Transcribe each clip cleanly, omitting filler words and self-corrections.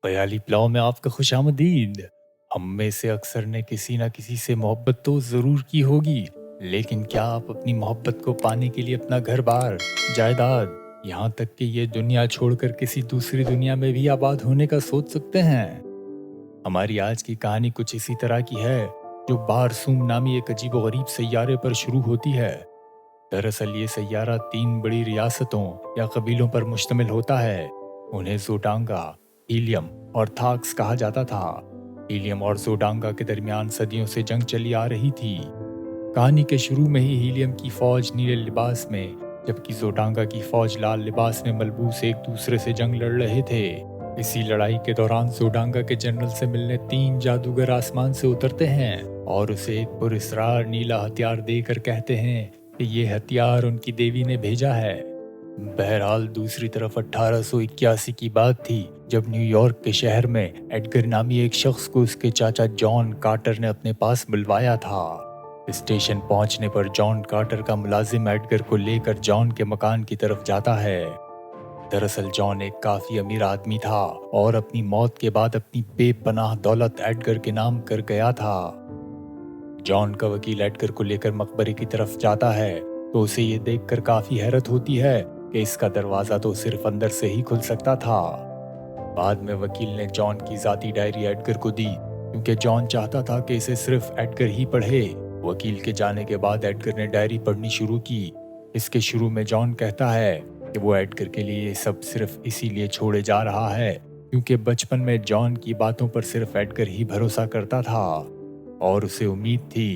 خیالی پلاؤ میں آپ کا خوش آمدید۔ ہم میں سے اکثر نے کسی نہ کسی سے محبت تو ضرور کی ہوگی، لیکن کیا آپ اپنی محبت کو پانے کے لیے اپنا گھر بار، جائیداد، یہاں تک کہ یہ دنیا چھوڑ کر کسی دوسری دنیا میں بھی آباد ہونے کا سوچ سکتے ہیں؟ ہماری آج کی کہانی کچھ اسی طرح کی ہے، جو بارسوم نامی ایک عجیب و غریب سیارے پر شروع ہوتی ہے۔ دراصل یہ سیارہ 3 بڑی ریاستوں یا قبیلوں پر مشتمل ہوتا ہے۔ انہیں زوڈانگا، ہیلیم اور تھاکس کہا جاتا تھا۔ ہیلیم اور زوڈانگا کے درمیان صدیوں سے جنگ چلی آ رہی تھی۔ کہانی کے شروع میں ہی ہیلیم کی فوج نیلے لباس میں، جبکہ زوڈانگا کی فوج لال لباس میں ملبوس ایک دوسرے سے جنگ لڑ رہے تھے۔ اسی لڑائی کے دوران زوڈانگا کے جنرل سے ملنے 3 جادوگر آسمان سے اترتے ہیں اور اسے ایک پراسرار نیلا ہتھیار دے کر کہتے ہیں کہ یہ ہتھیار ان کی دیوی نے بھیجا ہے۔ بہرحال دوسری طرف 1881 کی بات تھی، جب نیو یارک کے شہر میں ایڈگر نامی ایک شخص کو اس کے چاچا جان کارٹر نے اپنے پاس بلوایا تھا۔ اسٹیشن پہنچنے پر جان کارٹر کا ملازم ایڈگر کو لے کر جان کے مکان کی طرف جاتا ہے۔ دراصل جان ایک کافی امیر آدمی تھا اور اپنی موت کے بعد اپنی بے پناہ دولت ایڈگر کے نام کر گیا تھا۔ جان کا وکیل ایڈگر کو لے کر مقبرے کی طرف جاتا ہے تو اسے یہ دیکھ کر کافی حیرت ہوتی ہے کہ اس کا دروازہ تو صرف اندر سے ہی کھل سکتا تھا۔ بعد میں وکیل نے جان کی ذاتی ڈائری ایڈگر کو دی، کیونکہ جان چاہتا تھا کہ اسے صرف ایڈگر ہی پڑھے۔ وکیل کے جانے کے بعد ایڈگر نے ڈائری پڑھنی شروع کی۔ اس کے شروع میں جان کہتا ہے کہ وہ ایڈگر کے لیے یہ سب صرف اسی لیے چھوڑے جا رہا ہے کیونکہ بچپن میں جان کی باتوں پر صرف ایڈگر ہی بھروسہ کرتا تھا اور اسے امید تھی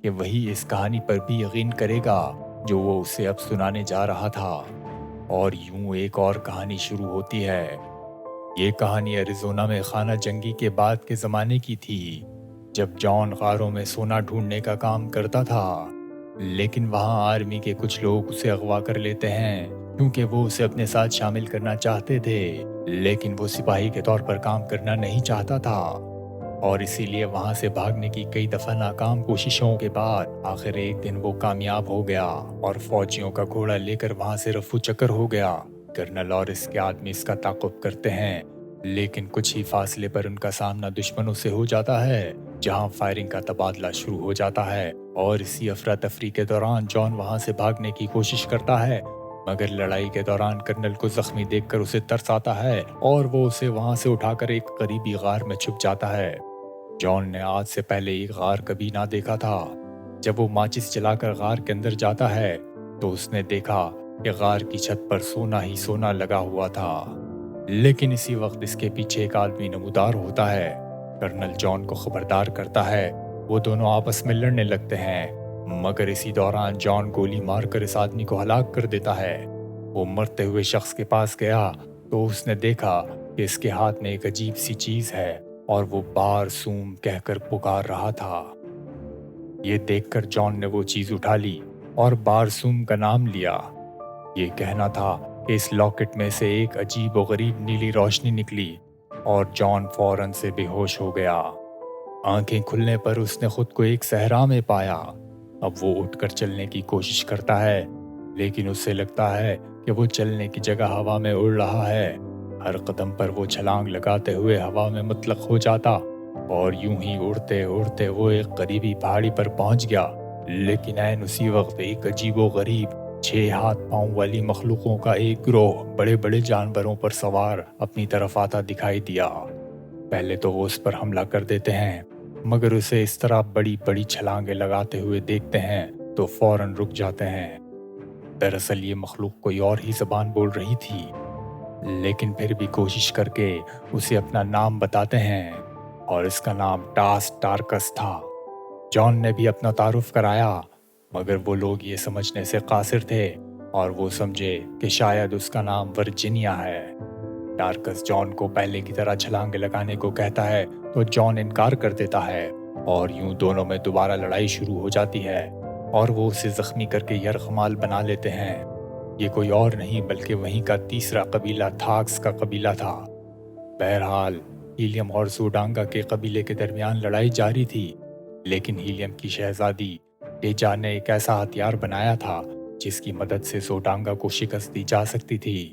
کہ وہی اس کہانی پر بھی یقین کرے گا جو وہ اسے اب سنانے جا رہا تھا۔ اور یوں ایک اور کہانی شروع ہوتی ہے۔ یہ کہانی ایریزونا میں خانہ جنگی کے بعد کے زمانے کی تھی، جب جان غاروں میں سونا ڈھونڈنے کا کام کرتا تھا، لیکن وہاں آرمی کے کچھ لوگ اسے اغوا کر لیتے ہیں کیونکہ وہ اسے اپنے ساتھ شامل کرنا چاہتے تھے، لیکن وہ سپاہی کے طور پر کام کرنا نہیں چاہتا تھا اور اسی لیے وہاں سے بھاگنے کی کئی دفعہ ناکام کوششوں کے بعد آخر ایک دن وہ کامیاب ہو گیا اور فوجیوں کا گھوڑا لے کر وہاں سے رفو چکر ہو گیا۔ کرنل اور اس کے آدمی اس کا تعاقب کرتے ہیں، لیکن کچھ ہی فاصلے پر ان کا سامنا دشمنوں سے ہو جاتا ہے، جہاں فائرنگ کا تبادلہ شروع ہو جاتا ہے اور اسی افراتفری کے دوران جان وہاں سے بھاگنے کی کوشش کرتا ہے، مگر لڑائی کے دوران کرنل کو زخمی دیکھ کر اسے ترس آتا ہے اور وہ اسے وہاں سے اٹھا کر ایک قریبی غار میں چھپ جاتا ہے۔ جان نے آج سے پہلے ایک غار کبھی نہ دیکھا تھا۔ جب وہ ماچس جلا کر غار کے اندر جاتا ہے تو اس نے دیکھا کہ غار کی چھت پر سونا ہی سونا لگا ہوا تھا، لیکن اسی وقت اس کے پیچھے ایک آدمی نمودار ہوتا ہے۔ کرنل جان کو خبردار کرتا ہے، وہ دونوں آپس میں لڑنے لگتے ہیں، مگر اسی دوران جان گولی مار کر اس آدمی کو ہلاک کر دیتا ہے۔ وہ مرتے ہوئے شخص کے پاس گیا تو اس نے دیکھا کہ اس کے ہاتھ میں ایک عجیب سی چیز ہے اور وہ بارسوم کہہ کر پکار رہا تھا۔ یہ دیکھ کر جان نے وہ چیز اٹھا لی اور بارسوم کا نام لیا۔ یہ کہنا تھا کہ اس لاکٹ میں سے ایک عجیب و غریب نیلی روشنی نکلی اور جان فوراً سے بے ہوش ہو گیا۔ آنکھیں کھلنے پر اس نے خود کو ایک صحرا میں پایا۔ اب وہ اٹھ کر چلنے کی کوشش کرتا ہے، لیکن اسے لگتا ہے کہ وہ چلنے کی جگہ ہوا میں اڑ رہا ہے۔ ہر قدم پر وہ چھلانگ لگاتے ہوئے ہوا میں مطلق ہو جاتا اور یوں ہی اڑتے اڑتے وہ ایک قریبی پہاڑی پر پہنچ گیا، لیکن عین اسی وقت ایک عجیب و غریب 6 ہاتھ پاؤں والی مخلوقوں کا ایک گروہ بڑے بڑے جانوروں پر سوار اپنی طرف آتا دکھائی دیا۔ پہلے تو وہ اس پر حملہ کر دیتے ہیں، مگر اسے اس طرح بڑی بڑی چھلانگیں لگاتے ہوئے دیکھتے ہیں تو فوراً رک جاتے ہیں۔ دراصل یہ مخلوق کوئی اور ہی زبان بول رہی تھی، لیکن پھر بھی کوشش کر کے اسے اپنا نام بتاتے ہیں اور اس کا نام ٹارکس تھا۔ جان نے بھی اپنا تعارف کرایا، مگر وہ لوگ یہ سمجھنے سے قاصر تھے اور وہ سمجھے کہ شاید اس کا نام ورجینیا ہے۔ ٹارکس جان کو پہلے کی طرح چھلانگیں لگانے کو کہتا ہے تو جان انکار کر دیتا ہے اور یوں دونوں میں دوبارہ لڑائی شروع ہو جاتی ہے اور وہ اسے زخمی کر کے یرغمال بنا لیتے ہیں۔ یہ کوئی اور نہیں بلکہ وہیں کا تیسرا قبیلہ تھاکس کا قبیلہ تھا۔ بہرحال ہیلیم اور زوڈانگا کے قبیلے کے درمیان لڑائی جاری تھی، لیکن ہیلیم کی شہزادی ڈیجا نے ایک ایسا ہتھیار بنایا تھا جس کی مدد سے زوڈانگا کو شکست دی جا سکتی تھی۔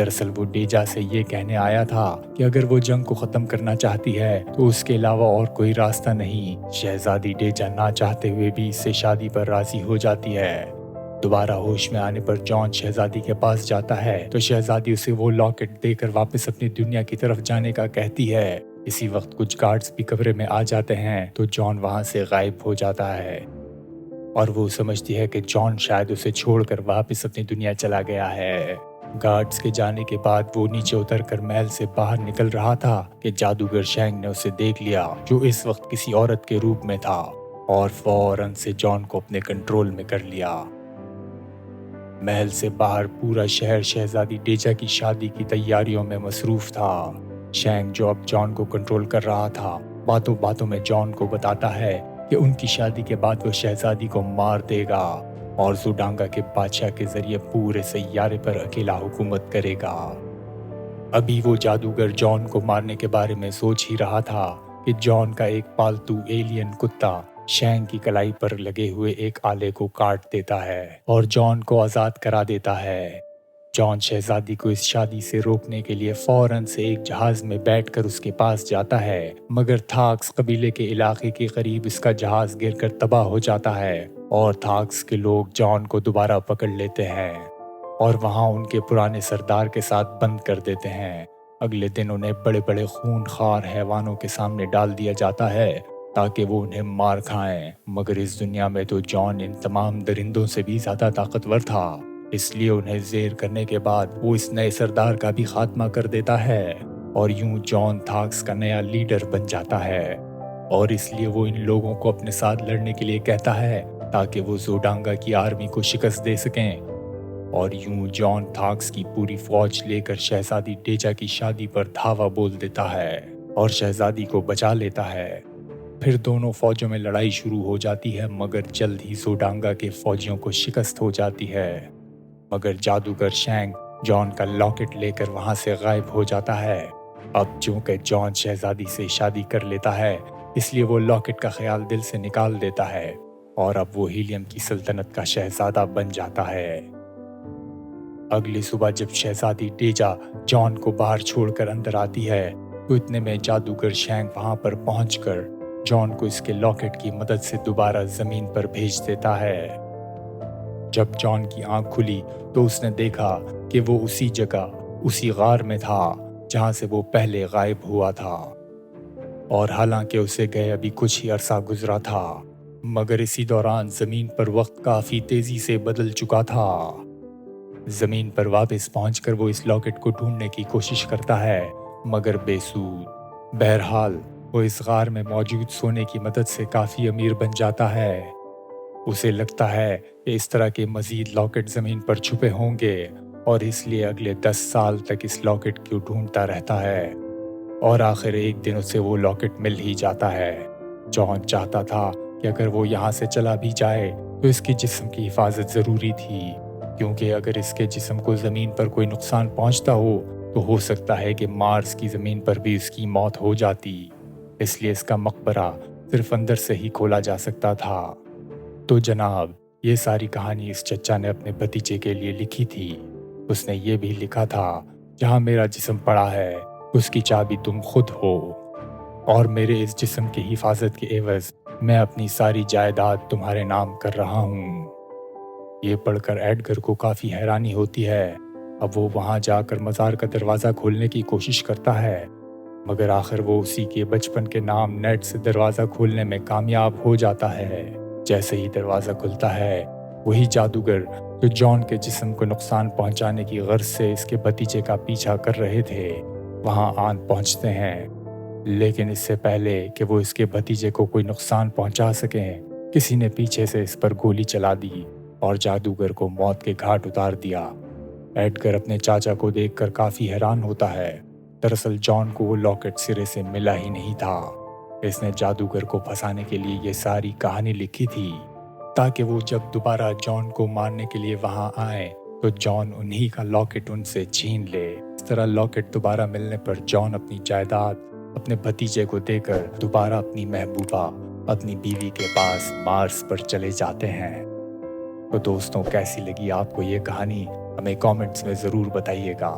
دراصل وہ ڈیجا سے یہ کہنے آیا تھا کہ اگر وہ جنگ کو ختم کرنا چاہتی ہے تو اس کے علاوہ اور کوئی راستہ نہیں۔ شہزادی ڈیجا نہ چاہتے ہوئے بھی اس سے شادی پر راضی ہو جاتی ہے۔ دوبارہ ہوش میں آنے پر جان شہزادی کے پاس جاتا ہے تو شہزادی اسے وہ لاکٹ دے کر واپس اپنی دنیا کی طرف جانے کا کہتی ہے۔ اسی وقت کچھ گارڈز بھی کمرے میں آ جاتے ہیں تو جان وہاں سے غائب ہو جاتا ہے اور وہ سمجھتی ہے کہ جان شاید اسے چھوڑ کر واپس اپنی دنیا چلا گیا ہے۔ گارڈز کے جانے کے بعد وہ نیچے اتر کر محل سے باہر نکل رہا تھا کہ جادوگر شینگ نے اسے دیکھ لیا، جو اس وقت کسی عورت کے روپ میں تھا، اور فوراً سے جان کو اپنے کنٹرول میں کر لیا۔ محل سے باہر پورا شہر شہزادی ڈیجا کی شادی کی تیاریوں میں مصروف تھا۔ شینگ جو اب جان کو کنٹرول کر رہا تھا، باتوں باتوں میں جان کو بتاتا ہے کہ ان کی شادی کے بعد وہ شہزادی کو مار دے گا اور زوڈانگا کے بادشاہ کے ذریعے پورے سیارے پر اکیلا حکومت کرے گا۔ ابھی وہ جادوگر جان کو مارنے کے بارے میں سوچ ہی رہا تھا کہ جان کا ایک پالتو ایلین کتا شینگ کی کلائی پر لگے ہوئے ایک آلے کو کاٹ دیتا ہے اور جان کو آزاد کرا دیتا ہے۔ جان شہزادی کو اس شادی سے روکنے کے لیے فوراً سے ایک جہاز میں بیٹھ کر اس کے پاس جاتا ہے، مگر تھاکس قبیلے کے علاقے کے قریب اس کا جہاز گر کر تباہ ہو جاتا ہے اور تھاکس کے لوگ جان کو دوبارہ پکڑ لیتے ہیں اور وہاں ان کے پرانے سردار کے ساتھ بند کر دیتے ہیں۔ اگلے دن انہیں بڑے بڑے خون خوار حیوانوں کے سامنے ڈال دیا جاتا ہے تاکہ وہ انہیں مار کھائیں، مگر اس دنیا میں تو جان ان تمام درندوں سے بھی زیادہ طاقتور تھا، اس لیے انہیں زیر کرنے کے بعد وہ اس نئے سردار کا بھی خاتمہ کر دیتا ہے اور یوں جان تھاکس کا نیا لیڈر بن جاتا ہے، اور اس لیے وہ ان لوگوں کو اپنے ساتھ لڑنے کے لیے کہتا ہے تاکہ وہ زوڈانگا کی آرمی کو شکست دے سکیں، اور یوں جان تھاکس کی پوری فوج لے کر شہزادی ڈیجا کی شادی پر دھاوا بول دیتا ہے اور شہزادی کو بچا لیتا ہے۔ پھر دونوں فوجوں میں لڑائی شروع ہو جاتی ہے، مگر جلد ہی زوڈانگا کے فوجیوں کو شکست ہو جاتی ہے، مگر جادوگر شینگ جان کا لاکٹ لے کر وہاں سے غائب ہو جاتا ہے۔ اب چونکہ جان شہزادی سے شادی کر لیتا ہے، اس لیے وہ لاکٹ کا خیال دل سے نکال دیتا ہے اور اب وہ ہیلیم کی سلطنت کا شہزادہ بن جاتا ہے۔ اگلی صبح جب شہزادی ڈیجا جان کو باہر چھوڑ کر اندر آتی ہے تو اتنے میں جادوگر شینگ وہاں پر پہنچ کر جان کو اس کے لاکٹ کی مدد سے دوبارہ زمین پر بھیج دیتا ہے۔ جب جان کی آنکھ کھلی تو اس نے دیکھا کہ وہ اسی جگہ، اسی غار میں تھا جہاں سے وہ پہلے غائب ہوا تھا، اور حالانکہ اسے گئے ابھی کچھ ہی عرصہ گزرا تھا، مگر اسی دوران زمین پر وقت کافی تیزی سے بدل چکا تھا۔ زمین پر واپس پہنچ کر وہ اس لاکٹ کو ڈھونڈنے کی کوشش کرتا ہے، مگر بے سود۔ بہرحال وہ اس غار میں موجود سونے کی مدد سے کافی امیر بن جاتا ہے۔ اسے لگتا ہے کہ اس طرح کے مزید لاکٹ زمین پر چھپے ہوں گے، اور اس لیے اگلے 10 سال تک اس لاکٹ کو ڈھونڈتا رہتا ہے، اور آخر ایک دن اسے وہ لاکٹ مل ہی جاتا ہے۔ جان چاہتا تھا کہ اگر وہ یہاں سے چلا بھی جائے تو اس کے جسم کی حفاظت ضروری تھی، کیونکہ اگر اس کے جسم کو زمین پر کوئی نقصان پہنچتا تو ہو سکتا ہے کہ مارس کی زمین پر بھی اس کی موت ہو جاتی، اس لیے اس کا مقبرہ صرف اندر سے ہی کھولا جا سکتا تھا۔ تو جناب، یہ ساری کہانی اس چچا نے اپنے بھتیجے کے لیے لکھی تھی۔ اس نے یہ بھی لکھا تھا، جہاں میرا جسم پڑا ہے اس کی چابی تم خود ہو، اور میرے اس جسم کی حفاظت کے عوض میں اپنی ساری جائیداد تمہارے نام کر رہا ہوں۔ یہ پڑھ کر ایڈگر کو کافی حیرانی ہوتی ہے۔ اب وہ وہاں جا کر مزار کا دروازہ کھولنے کی کوشش کرتا ہے، مگر آخر وہ اسی کے بچپن کے نام نیٹ سے دروازہ کھولنے میں کامیاب ہو جاتا ہے۔ جیسے ہی دروازہ کھلتا ہے، وہی جادوگر جو جان کے جسم کو نقصان پہنچانے کی غرض سے اس کے بھتیجے کا پیچھا کر رہے تھے، وہاں آن پہنچتے ہیں، لیکن اس سے پہلے کہ وہ اس کے بھتیجے کو کوئی نقصان پہنچا سکیں، کسی نے پیچھے سے اس پر گولی چلا دی اور جادوگر کو موت کے گھاٹ اتار دیا۔ ایڈگر اپنے چاچا کو دیکھ کر کافی حیران ہوتا ہے۔ دراصل جان کو وہ لاکٹ سرے سے ملا ہی نہیں تھا۔ اس نے جادوگر کو پھنسانے کے لیے یہ ساری کہانی لکھی تھی تاکہ وہ جب دوبارہ جان کو مارنے کے لیے وہاں آئیں تو جان انہی کا لاکٹ ان سے چھین لے۔ اس طرح لاکٹ دوبارہ ملنے پر جان اپنی جائیداد اپنے بھتیجے کو دے کر دوبارہ اپنی محبوبہ، اپنی بیوی کے پاس مارس پر چلے جاتے ہیں۔ تو دوستوں، کیسی لگی آپ کو یہ کہانی؟ ہمیں کامنٹس میں ضرور بتائیے گا۔